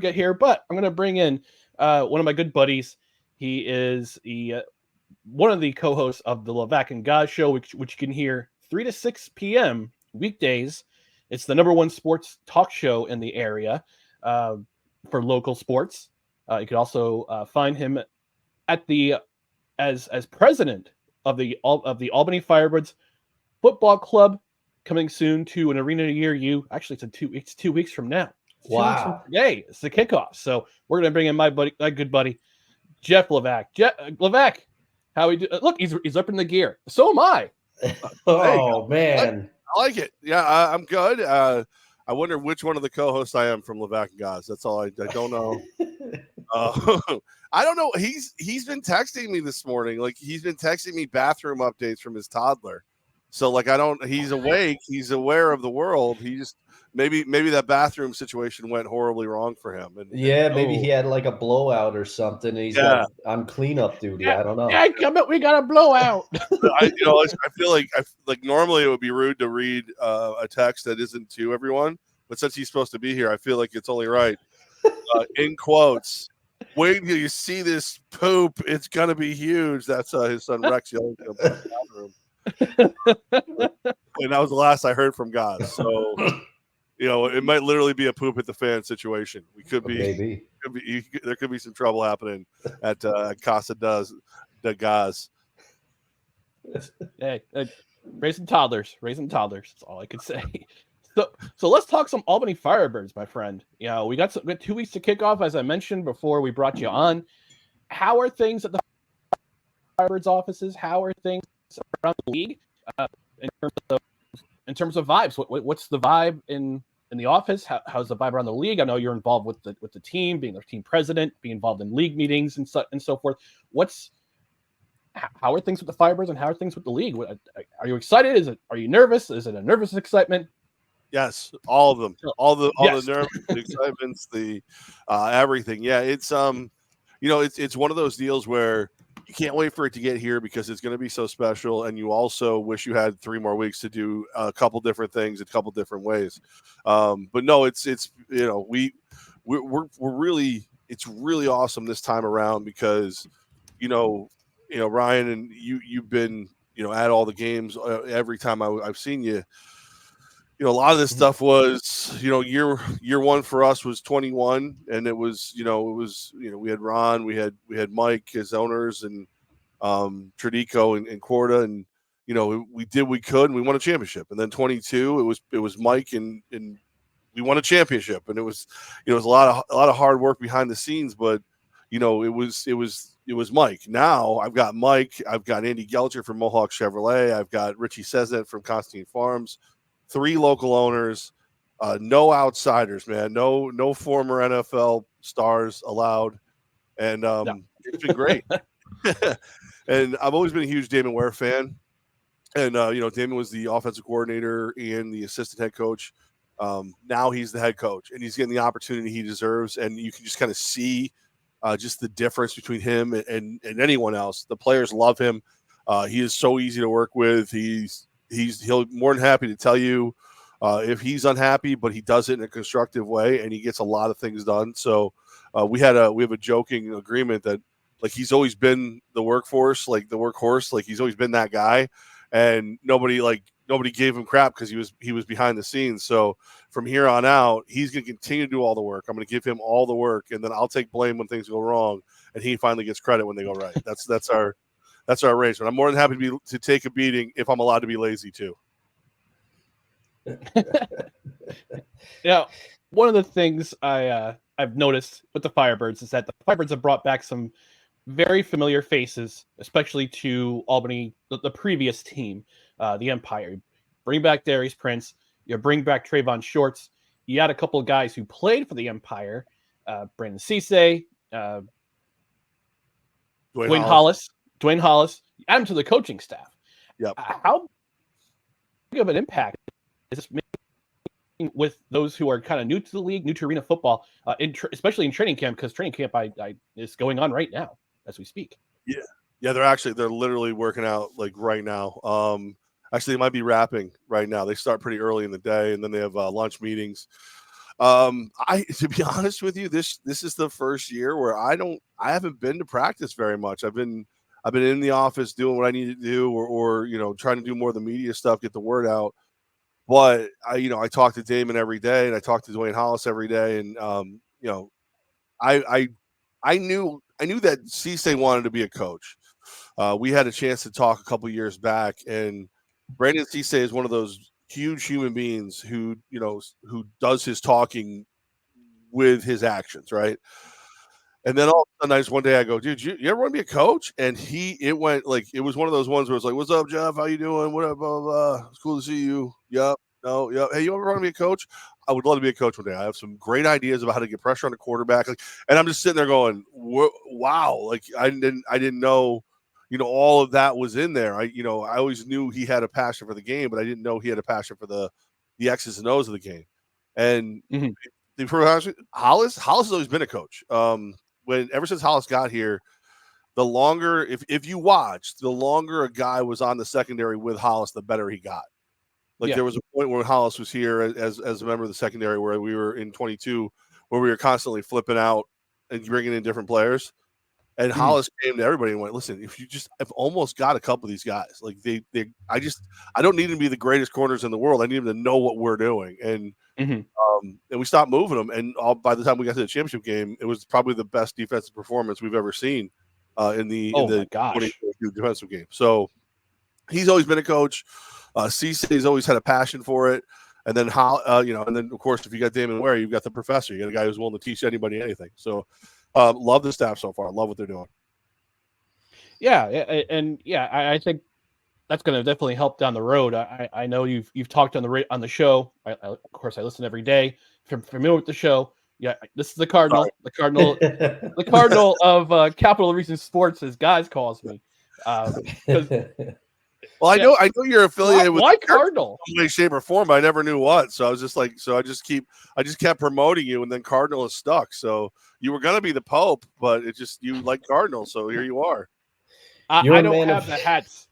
get here, but I'm going to bring in one of my good buddies. He is one of the co-hosts of the Levack and Goz show, which you can hear 3 to 6 p.m. weekdays. It's the number one sports talk show in the area for local sports. You could also find him at as president of the Albany Firebirds football club, coming soon to an arena near you. Actually, it's 2 weeks from now. Wow! Today it's the kickoff. So we're gonna bring in my good buddy, Jeff Levack. Levack, how we do? Look, he's up in the gear. So am I. Oh man, I like it. Yeah, I'm good. I wonder which one of the co-hosts I am from Levack and Goz. That's all. I don't know. I don't know. He's been texting me this morning. Like, he's been texting me bathroom updates from his toddler. So like, he's awake. He's aware of the world. He just maybe that bathroom situation went horribly wrong for him. Maybe he had like a blowout or something. And he's on cleanup duty. I don't know. Yeah, come up. We got a blowout. I feel like normally it would be rude to read a text that isn't to everyone, but since he's supposed to be here, I feel like it's only right. In quotes, wait till you see this poop. It's gonna be huge. That's his son Rex yelling to him in the bathroom. And that was the last I heard from Goz. So, it might literally be a poop at the fan situation. We could be, maybe there could be some trouble happening at Casa de Goz. Hey, raising toddlers. That's all I could say. So let's talk some Albany Firebirds, my friend. We got 2 weeks to kick off, as I mentioned before we brought you on. How are things at the Firebirds offices? How are things around the league in terms of vibes? What's the vibe in the office? How's the vibe around the league? I know you're involved with the team, being the team president, being involved in league meetings and so forth. How are things with the Firebirds and how are things with the league? Are you excited? Are you nervous? Is it a nervous excitement? Yes, all of them, all the nerves, the excitements, the everything. Yeah, it's it's one of those deals where you can't wait for it to get here because it's going to be so special, and you also wish you had 3 more weeks to do a couple different things, a couple different ways. But no, it's we're really, it's really awesome this time around because Ryan, and you've been at all the games every time I've seen you. A lot of this stuff was, year one for us was 21, and it was, we had Ron, we had Mike as owners, and Tradico and Corda, and we did what we could, and we won a championship. And then 22, it was Mike, and we won a championship, and it was a lot of hard work behind the scenes, but it was Mike. Now I've got Mike, I've got Andy Gelcher from Mohawk Chevrolet, I've got Richie Sesnet from Constantine Farms. 3 local owners, no outsiders, man. No former NFL stars allowed, and it's been great. And I've always been a huge Damon Ware fan, and Damon was the offensive coordinator and the assistant head coach. Now he's the head coach, and he's getting the opportunity he deserves. And you can just kind of see just the difference between him and anyone else. The players love him. He is so easy to work with. He'll more than happy to tell you if he's unhappy, but he does it in a constructive way, and he gets a lot of things done. So we have a joking agreement that like he's always been the workforce, like the workhorse, like he's always been that guy, and nobody gave him crap because he was behind the scenes. So from here on out, he's going to continue to do all the work. I'm going to give him all the work, and then I'll take blame when things go wrong, and he finally gets credit when they go right. That's our arrangement. I'm more than happy to take a beating if I'm allowed to be lazy too. One of the things I've noticed with the Firebirds is that the Firebirds have brought back some very familiar faces, especially to Albany, the previous team, the Empire. You bring back Darius Prince, you bring back Trayvon Shorts. You had a couple of guys who played for the Empire, Brandon Cisse, Dwayne Hollis. Add him to the coaching staff. Yep. How big of an impact is this making with those who are kind of new to the league, new to arena football, especially in training camp? Because training camp is going on right now as we speak. Yeah, they're literally working out like right now. Actually, they might be wrapping right now. They start pretty early in the day, and then they have lunch meetings. To be honest with you, this is the first year where I haven't been to practice very much. I've been in the office doing what I need to do, or trying to do more of the media stuff, get the word out. But I talk to Damon every day, and I talk to Dwayne Hollis every day, and I knew that Cisse wanted to be a coach. We had a chance to talk a couple years back, and Brandon Cisse is one of those huge human beings who does his talking with his actions, right? And then all of a sudden, one day I go, dude, you ever want to be a coach? And it was one of those ones where it's like, what's up, Jeff? How you doing? What up, blah, blah, blah. It's cool to see you. Yep. No, yep. Hey, you ever want to be a coach? I would love to be a coach one day. I have some great ideas about how to get pressure on the quarterback. And I'm just sitting there going, wow. Like I didn't know, all of that was in there. I always knew he had a passion for the game, but I didn't know he had a passion for the X's and O's of the game. And Hollis has always been a coach. Ever since Hollis got here, the longer, if you watched, the longer a guy was on the secondary with Hollis, the better he got. There was a point when Hollis was here as a member of the secondary where we were in 22, where we were constantly flipping out and bringing in different players. And Hollis came to everybody and went, listen, I've almost got a couple of these guys. Like I don't need them to be the greatest corners in the world. I need them to know what we're doing. And and we stopped moving them. And by the time we got to the championship game, it was probably the best defensive performance we've ever seen in the defensive game. So he's always been a coach. Cisse's always had a passion for it. And then and then of course, if you got Damon Ware, you've got the professor. You got a guy who's willing to teach anybody anything. So love the staff so far. Love what they're doing. Yeah, and I think that's going to definitely help down the road. I know you've talked on the show. Of course, I listen every day. If you're familiar with the show, this is the Cardinal. Sorry. The Cardinal of Capital Region Sports, as guys calls me. Well, I know you're affiliated with why Cardinal in some way, shape, or form, but I never knew what. So I was just like, I just kept promoting you, and then Cardinal is stuck. So you were gonna be the Pope, but you like Cardinal, so here you are. I don't have the hats.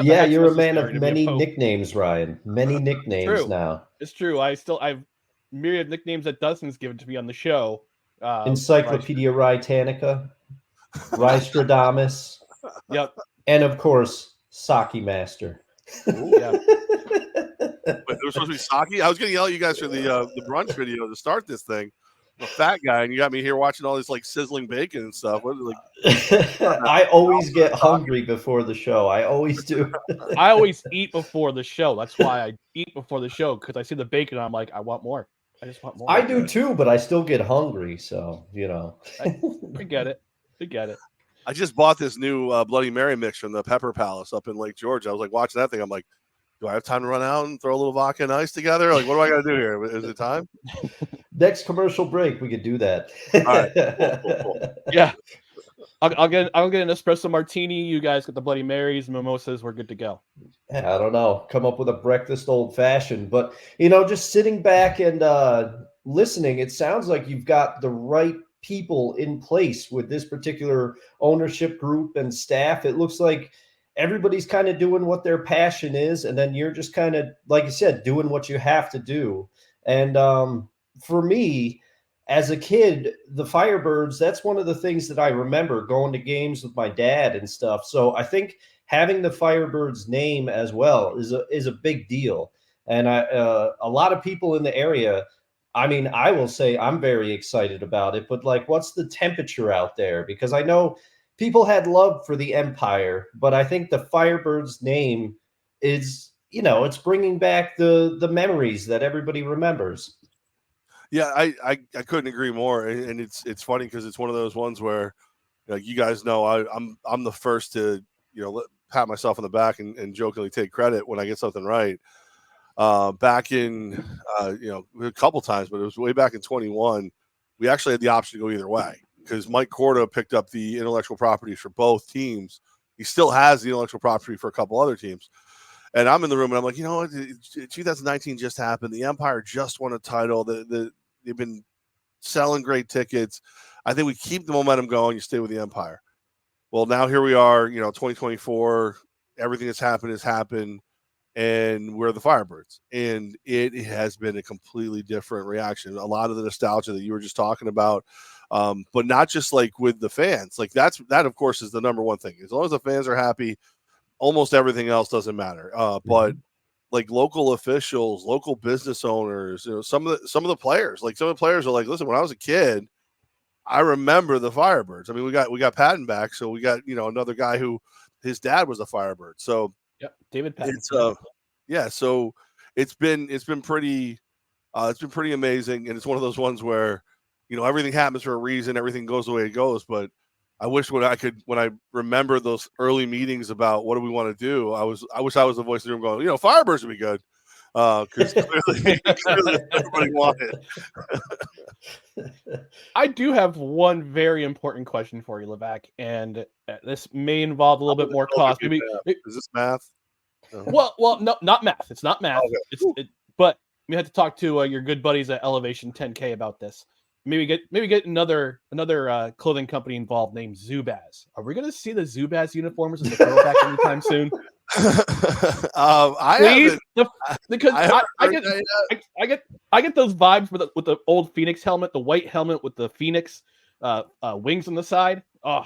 You're a man of many nicknames, Ryan. Many nicknames now. It's true. I've myriad nicknames that Dustin's given to me on the show. Encyclopedia Rytanica, Rystradamus. Yep. And of course, Saki Master. Ooh, yeah. But it was supposed to be Saki. I was going to yell at you guys for the brunch video to start this thing. I'm a fat guy, and you got me here watching all this sizzling bacon and stuff. I always get hungry before the show. I always do. I always eat before the show. That's why I eat before the show, because I see the bacon and I'm like, I want more. I just want more. I do too, but I still get hungry. So I get it. I just bought this new Bloody Mary mix from the Pepper Palace up in Lake George. I was watching that thing. I'm like, do I have time to run out and throw a little vodka and ice together? What do I got to do here? Is it time? Next commercial break, we could do that. All right. Cool. Yeah. I'll get an espresso martini. You guys get the Bloody Marys, mimosas. We're good to go. I don't know. Come up with a breakfast old fashioned, but just sitting back and listening, it sounds like you've got the right people in place with this particular ownership group and staff. It looks like everybody's kind of doing what their passion is, and then you're just kind of, like you said, doing what you have to do. And for me, as a kid, the Firebirds, that's one of the things that I remember, going to games with my dad and stuff. So I think having the Firebirds name as well is a big deal. And a lot of people in the area, I mean, I will say I'm very excited about it, but what's the temperature out there? Because I know people had love for the Empire, but I think the Firebirds name is, it's bringing back the memories that everybody remembers. Yeah, I couldn't agree more. And it's funny because it's one of those ones where, you guys know, I'm the first to, pat myself on the back and jokingly take credit when I get something right. Back in, a couple times, but it was way back in 21. We actually had the option to go either way because Mike Corda picked up the intellectual property for both teams. He still has the intellectual property for a couple other teams. And I'm in the room and I'm like, 2019 just happened. The Empire just won a title. They've been selling great tickets. I think we keep the momentum going. You stay with the Empire. Well, now here we are, 2024. Everything that's happened has happened. and we're the Firebirds. And it has been a completely different reaction. A lot of the nostalgia that you were just talking about, but not just like with the fans. Like that, of course, is the number one thing. As long as the fans are happy, almost everything else doesn't matter. But like local officials, local business owners, some of the players, like some of the players are like, listen, when I was a kid, I remember the Firebirds. I mean, we got Patton back, so we got another guy who his dad was a Firebird. So yep, David Patton. Yeah, so it's been pretty amazing, and it's one of those ones where everything happens for a reason, everything goes the way it goes. But I wish when I remember those early meetings about what do we want to do, I wish I was the voice of the room going, Firebirds would be good, because clearly everybody wanted. I do have one very important question for you, Levack, and this may involve a little bit more cost. Maybe is this math? No. Well, no, not math. It's not math. Okay. But we had to talk to your good buddies at Elevation 10K about this. Maybe get another clothing company involved named Zubaz. Are we going to see the Zubaz uniforms in the throwback anytime soon? I get those vibes with the old Phoenix helmet, the white helmet with the Phoenix wings on the side. Oh,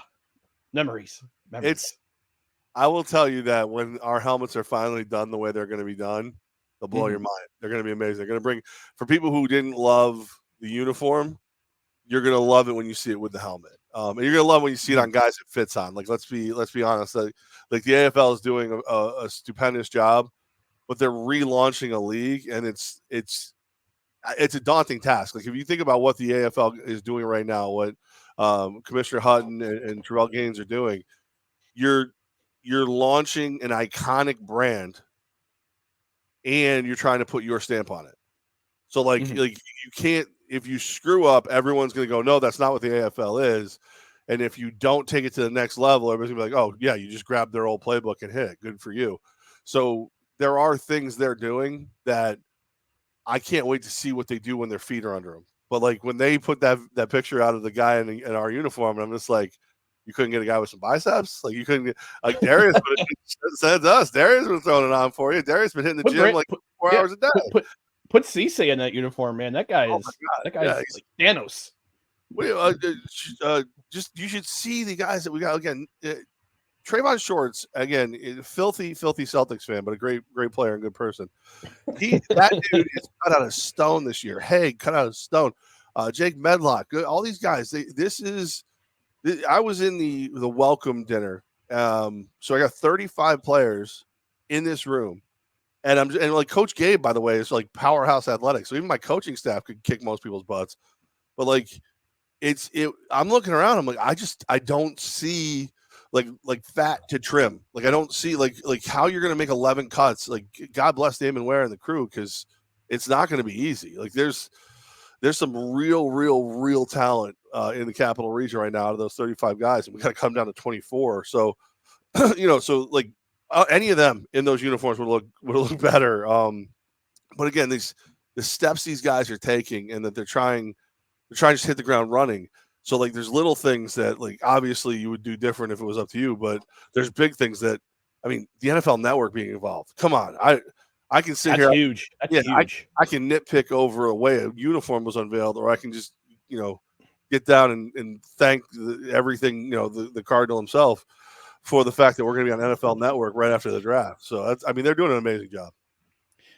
memories. I will tell you that when our helmets are finally done the way they're going to be done, they'll blow your mind. They're going to be amazing. They're going to bring, for people who didn't love the uniform, you're going to love it when you see it with the helmet. And you're going to love when you see it on guys it fits on. Like, let's be honest. Like the AFL is doing a stupendous job, but they're relaunching a league, and it's a daunting task. Like, if you think about what the AFL is doing right now, what Commissioner Hutton and Terrell Gaines are doing, you're launching an iconic brand, and you're trying to put your stamp on it. So like you can't, if you screw up, everyone's going to go, no, that's not what the AFL is. And if you don't take it to the next level, everybody's going to be like, oh yeah, you just grabbed their old playbook and hit it. Good for you. So there are things they're doing that I can't wait to see what they do when their feet are under them. But like when they put that picture out of the guy in our uniform, and I'm just like, you couldn't get a guy with some biceps? Like, you couldn't get, like, Darius said to us, Darius was throwing it on for you. Darius been hitting the gym like 4 hours a day. Put Cisse in that uniform, man. That guy is like Thanos. You should see the guys that we got again. Trayvon Shorts, again, filthy Celtics fan, but a great player and good person. That dude is cut out of stone this year. Haig cut out of stone. Jake Medlock, all these guys. I was in the welcome dinner, so I got 35 players in this room, and like Coach Gabe, by the way, is like powerhouse athletics. So even my coaching staff could kick most people's butts, but like I'm looking around, I'm like, I don't see like fat to trim. Like I don't see like how you're gonna make 11 cuts. Like God bless Damon Ware and the crew, because it's not going to be easy. Like there's some real talent in the Capital Region right now out of those 35 guys, and we got to come down to 24. So, so like any of them in those uniforms would look better. But again, the steps these guys are taking, and that they're trying to just hit the ground running. So like there's little things that like obviously you would do different if it was up to you, but there's big things that, I mean, the NFL Network being involved. Come on, I can sit here. Huge. That's huge. I can nitpick over a way a uniform was unveiled, or I can just, get down and thank everything, the Cardinal himself for the fact that we're going to be on NFL Network right after the draft. So they're doing an amazing job.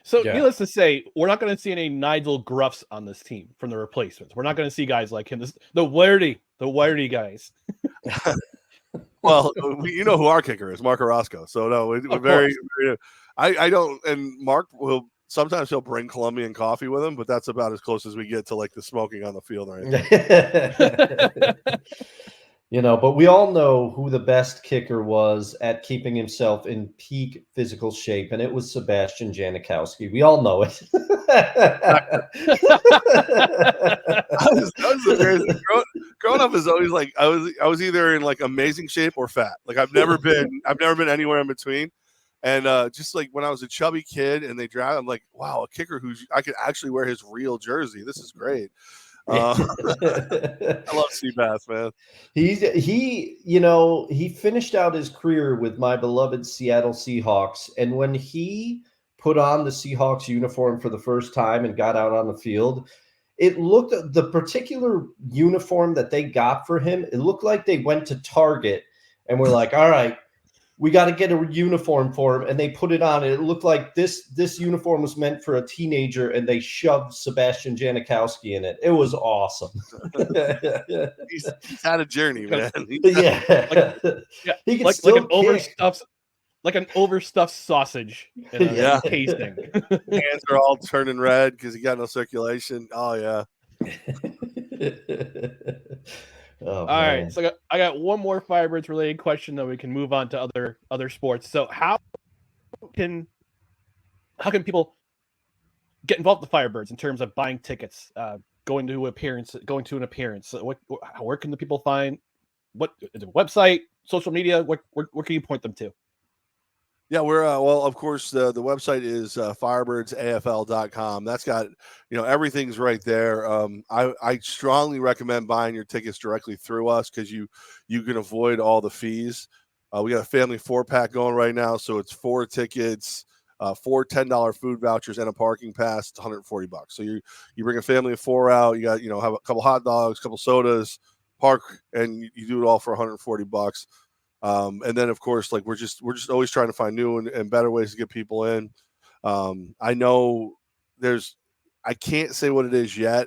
So needless to say, we're not going to see any Nigel Gruffs on this team from the replacements. We're not going to see guys like him. The Weirdy guys. Well, who our kicker is, Mark Orozco. So no, we're very. I don't, and Mark will sometimes he'll bring Colombian coffee with him, but that's about as close as we get to like the smoking on the field or anything. But we all know who the best kicker was at keeping himself in peak physical shape, and it was Sebastian Janikowski. We all know it. Growing up is always like I was either in like amazing shape or fat. Like I've never been anywhere in between. And just like when I was a chubby kid and they drafted, I'm like, wow, a kicker I could actually wear his real jersey. This is great. I love Seabass, man. He finished out his career with my beloved Seattle Seahawks, and when he put on the Seahawks uniform for the first time and got out on the field, it looked, the particular uniform that they got for him, it looked like they went to Target and were like, all right, we got to get a uniform for him. And they put it on. And it looked like this uniform was meant for a teenager, and they shoved Sebastian Janikowski in it. It was awesome. He's had a journey, man. Yeah. He can still like an overstuffed sausage in a casing. Hands are all turning red because he got no circulation. Oh, yeah. All right, so I got one more Firebirds related question, then we can move on to other sports. So how can people get involved with the Firebirds in terms of buying tickets, going to an appearance? Where can the people find? What is it, website, social media? Where can you point them to? Yeah, we're well, of course, the website is firebirdsafl.com. That's got, everything's right there. I strongly recommend buying your tickets directly through us because you can avoid all the fees. We got a family 4-pack going right now, so it's 4 tickets, 4 $10 food vouchers, and a parking pass. It's $140. So you bring a family of 4 out. You got have a couple hot dogs, a couple sodas, park, and you do it all for $140. And then of course, like we're just always trying to find new and better ways to get people in. I know I can't say what it is yet,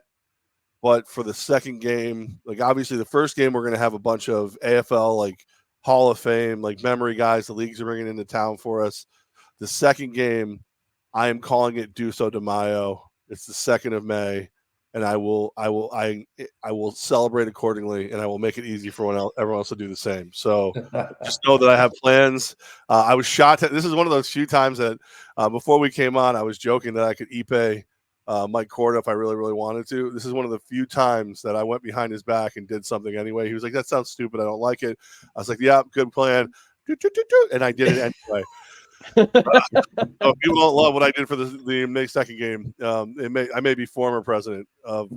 but for the second game, like obviously the first game, we're going to have a bunch of AFL, like Hall of Fame, like memory guys, the leagues are bringing into town for us. The second game, I am calling it Duso de Mayo. It's the 2nd of May. And I will celebrate accordingly, and I will make it easy for everyone else to do the same. So just know that I have plans. I was shocked. This is one of those few times that before we came on, I was joking that I could Ipe Mike Corda if I really, really wanted to. This is one of the few times that I went behind his back and did something anyway. He was like, "That sounds stupid. I don't like it." I was like, "Yeah, good plan." And I did it anyway. So if you don't love what I did for the May 2nd game, I may be former president of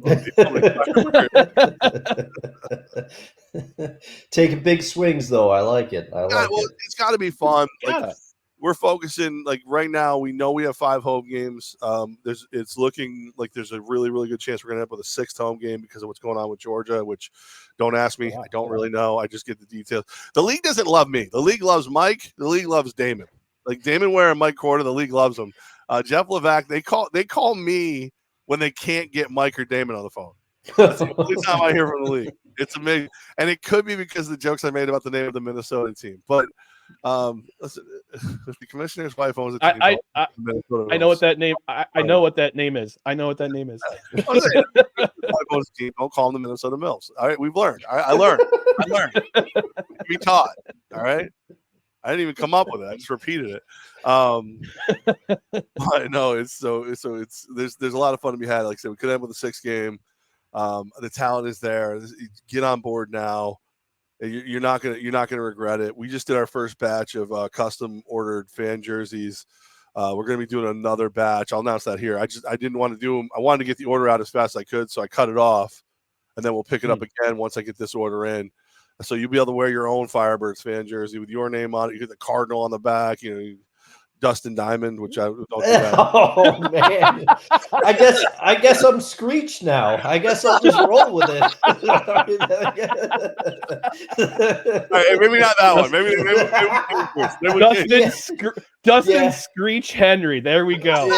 taking big swings though. I like it. It's got to be fun. Yeah. Like, we're focusing, like right now we know we have 5 home games. It's looking like there's a really, really good chance we're gonna end up with a 6th home game because of what's going on with Georgia, which don't ask me. I don't really know. I just get the details. The league doesn't love me. The league loves Mike. The league loves Damon. Like Damon Ware and Mike Corda, the league loves them. Jeff Levack, they call me when they can't get Mike or Damon on the phone. That's the only time I hear from the league. It's amazing, and it could be because of the jokes I made about the name of the Minnesota team. But listen, if the commissioner's wife owns a team, I know what that name. I know what that name is. I know what that name is. Don't call them the Minnesota Mills. All right, we've learned. All right, I learned. Be taught. All right. I didn't even come up with it. I just repeated it. But no, there's a lot of fun to be had. Like I said, we could end with a 6th game. The talent is there. Get on board now. You're not gonna regret it. We just did our first batch of custom ordered fan jerseys. We're gonna be doing another batch. I'll announce that here. I didn't want to do them. I wanted to get the order out as fast as I could, so I cut it off, and then we'll pick it up again once I get this order in. So you'll be able to wear your own Firebirds fan jersey with your name on it. You get the Cardinal on the back, Dustin Diamond, which I don't do that. Oh man, I guess I'm Screech now. I guess I'll just roll with it. Right, maybe not that one. Maybe Dustin Screech Henry. There we go.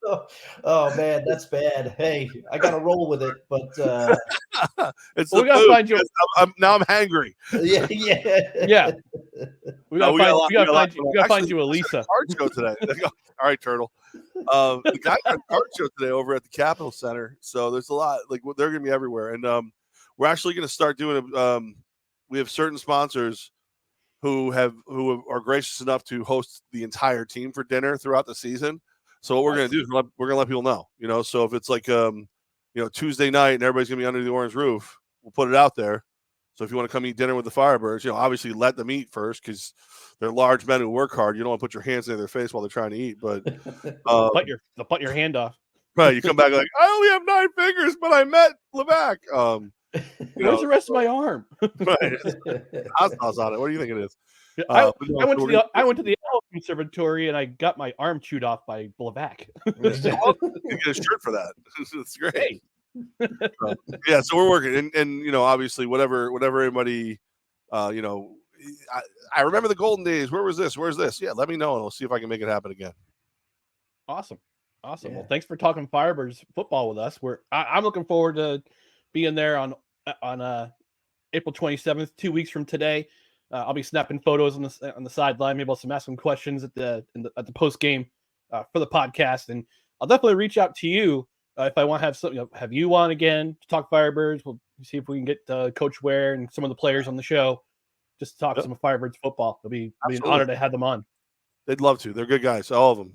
No, oh man, that's bad. Hey, I gotta roll with it, but we gotta find you. I'm hangry. Yeah. We gotta find you a Lisa. Card show today. All right, Turtle. The guy got a card show today over at the Capitol Center. So there's a lot. Like they're gonna be everywhere, and we're actually gonna start doing. We have certain sponsors who are gracious enough to host the entire team for dinner throughout the season. So what we're going to do is we're going to let people know, so if it's like, Tuesday night and everybody's going to be under the orange roof, we'll put it out there. So if you want to come eat dinner with the Firebirds, obviously let them eat first because they're large men who work hard. You don't want to put your hands in their face while they're trying to eat, but they'll put your hand off. Right. You come back like, I only have 9 fingers, but I met Levack. Where's the rest of my arm? Right. Hot sauce on it. What do you think it is? I went to the Owl Conservatory and I got my arm chewed off by Levack. You get a shirt for that. It's great. Yeah, so we're working, and obviously, whatever anybody, I remember the golden days. Where was this? Where's this? Yeah, let me know, and we'll see if I can make it happen again. Awesome. Yeah. Well, thanks for talking Firebirds football with us. I'm looking forward to being there on April 27th, 2 weeks from today. I'll be snapping photos on the sideline. Maybe I'll ask some questions at the post game for the podcast, and I'll definitely reach out to you if I want to have something. Have you on again to talk Firebirds? We'll see if we can get Coach Ware and some of the players on the show just to talk some Firebirds football. It'll be an honor to have them on. They'd love to. They're good guys, all of them.